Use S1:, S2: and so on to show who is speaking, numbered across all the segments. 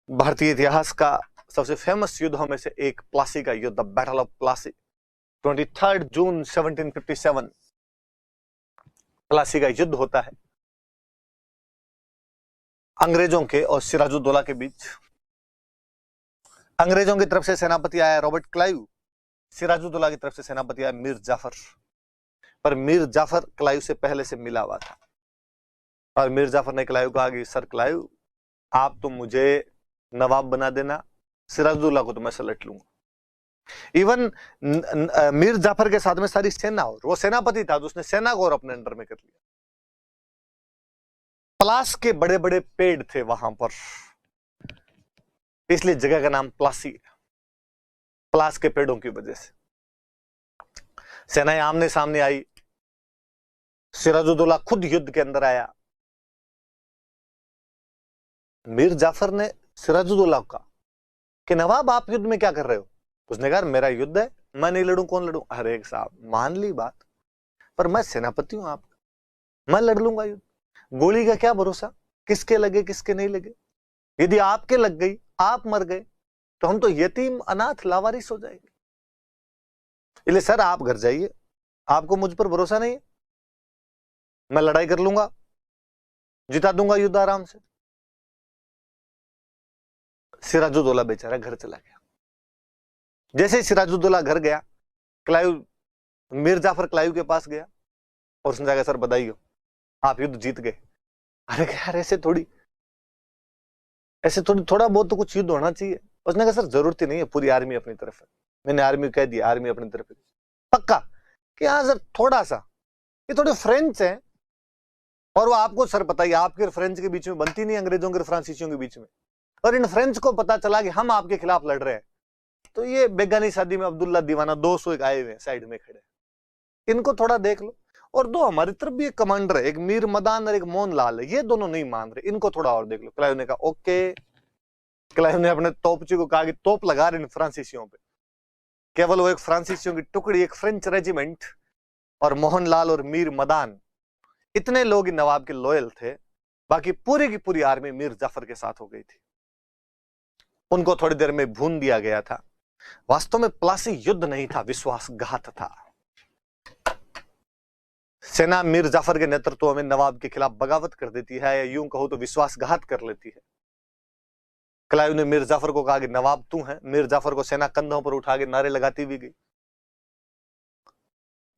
S1: भारतीय इतिहास का सबसे फेमस युद्धों में से एक प्लासी का युद्ध, बैटल ऑफ प्लासी, 23 जून 1757 प्लासी का युद्ध होता है अंग्रेजों के और सिराजुद्दौला के बीच। अंग्रेजों की तरफ से सेनापति आया रॉबर्ट क्लाइव, सिराजुद्दौला की तरफ से सेनापति आया मीर जाफर। पर मीर जाफर क्लाइव से पहले से मिला हुआ था और मीर जाफर ने क्लाइव को कहा कि सर क्लाइव, आप तो मुझे नवाब बना देना, सिराजुद्दौला को तो मैं सलट लूंगा। इवन मीर जाफर के साथ में सारी सेना, और वो सेनापति था तो उसने सेना को और अपने अंडर में कर लिया। प्लास के बड़े बड़े पेड़ थे वहां पर, इसलिए जगह का नाम प्लासी है, प्लास के पेड़ों की वजह से। सेनाएं आमने सामने आई, सिराजुद्दौला खुद युद्ध के अंदर आया। मीर जाफर ने सिराजुद्दौला का कि नवाब आप युद्ध में क्या कर रहे हो? उसने कहा मेरा युद्ध है, मैं नहीं लड़ूं, कौन लड़ूं? अरे साहब मान ली बात, पर मैं सेनापति हूं आपका, मैं लड़ लूंगा युद्ध। गोली का क्या भरोसा, किसके लगे किसके नहीं लगे। यदि आपके लग गई, आप मर गए, तो हम तो यतीम अनाथ लावारिस हो जाएंगे। इसलिए सर आप घर जाइए, आपको मुझ पर भरोसा नहीं है, मैं लड़ाई कर लूंगा, जिता दूंगा युद्ध आराम से। सिराजुद्दौला बेचारा घर चला गया। जैसे ही सिराजुद्दौला घर गया, क्लाइव, मीर जाफर क्लाइव के पास गया और उसने कहा सर बधाई हो, आप युद्ध जीत गए। अरे यार ऐसे थोड़ी थोड़ा बहुत तो कुछ युद्ध होना चाहिए। उसने कहा सर जरूरत ही नहीं है, पूरी आर्मी अपनी तरफ है। मैंने आर्मी कह दिया, आर्मी अपनी तरफ है। पक्का कि हाँ सर थोड़ा सा, ये थोड़े फ्रेंच हैं, और वो आपको सर पता ही, आपके और फ्रेंच के बीच में बनती नहीं, अंग्रेजों के और फ्रांसीसियों के बीच में। और इन फ्रेंच को पता चला कि हम आपके खिलाफ लड़ रहे हैं, तो ये बेगानी शादी में अब्दुल्ला दीवाना 200 एक आए हुए हैं साइड में खड़े, इनको थोड़ा देख लो। और दो हमारी तरफ भी एक कमांडर है, एक मीर मदान और एक मोहन लाल है, ये दोनों नहीं मान रहे, इनको थोड़ा और देख लो। क्लाइव ने कहा ओके। क्लाइव ने अपने तोपची को कहा कि तोप लगा रहे इन फ्रांसीसियों पे। केवल वो एक फ्रांसीसियों की टुकड़ी, एक फ्रेंच रेजिमेंट और मोहन लाल और मीर मदान, इतने लोग नवाब के लॉयल थे, बाकी पूरी की पूरी आर्मी मीर जाफर के साथ हो गई थी। उनको थोड़ी देर में भून दिया गया था। वास्तव में प्लासी युद्ध नहीं था, विश्वासघात था। सेना मीर जाफर के नेतृत्व में नवाब के खिलाफ बगावत कर देती है, या यूं कहो तो विश्वासघात कर लेती है। क्लाइव ने मीर जाफर को कहा कि नवाब तू है। मीर जाफर को सेना कंधों पर उठा के नारे लगाती हुई गई,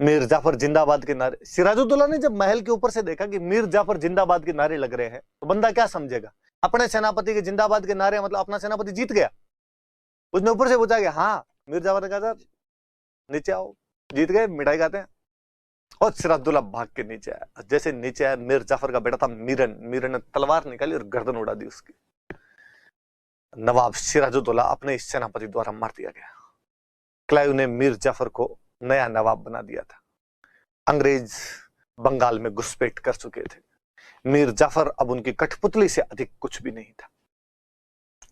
S1: मीर जाफर जिंदाबाद के नारे। सिराजुद्दौला ने जब महल के ऊपर से देखा कि मीर जाफर जिंदाबाद के नारे लग रहे हैं, तो बंदा क्या समझेगा, अपने सेनापति के जिंदाबाद के नारे मतलब अपना सेनापति जीत गया। उसने ऊपर से पूछा कि हाँ। मीर जाफर ने कहा सर नीचे आओ, जीत गए, मिठाई खाते हैं। और सिराजुद्दौला भाग के नीचे आया। जैसे नीचे आया, मीर जाफर का बेटा था मीरन, मीरन ने तलवार निकाली और गर्दन उड़ा दी उसकी। नवाब सिराजुद्दौला अपने इस सेनापति द्वारा मार दिया गया। क्लाइव ने मीर जाफर को नया नवाब बना दिया था। अंग्रेज बंगाल में घुसपैठ कर चुके थे। मीर जाफर अब उनकी कठपुतली से अधिक कुछ भी नहीं था।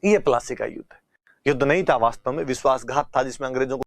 S1: यह प्लासी का युद्ध है। युद्ध नहीं था, वास्तव में विश्वासघात था, जिसमें अंग्रेजों को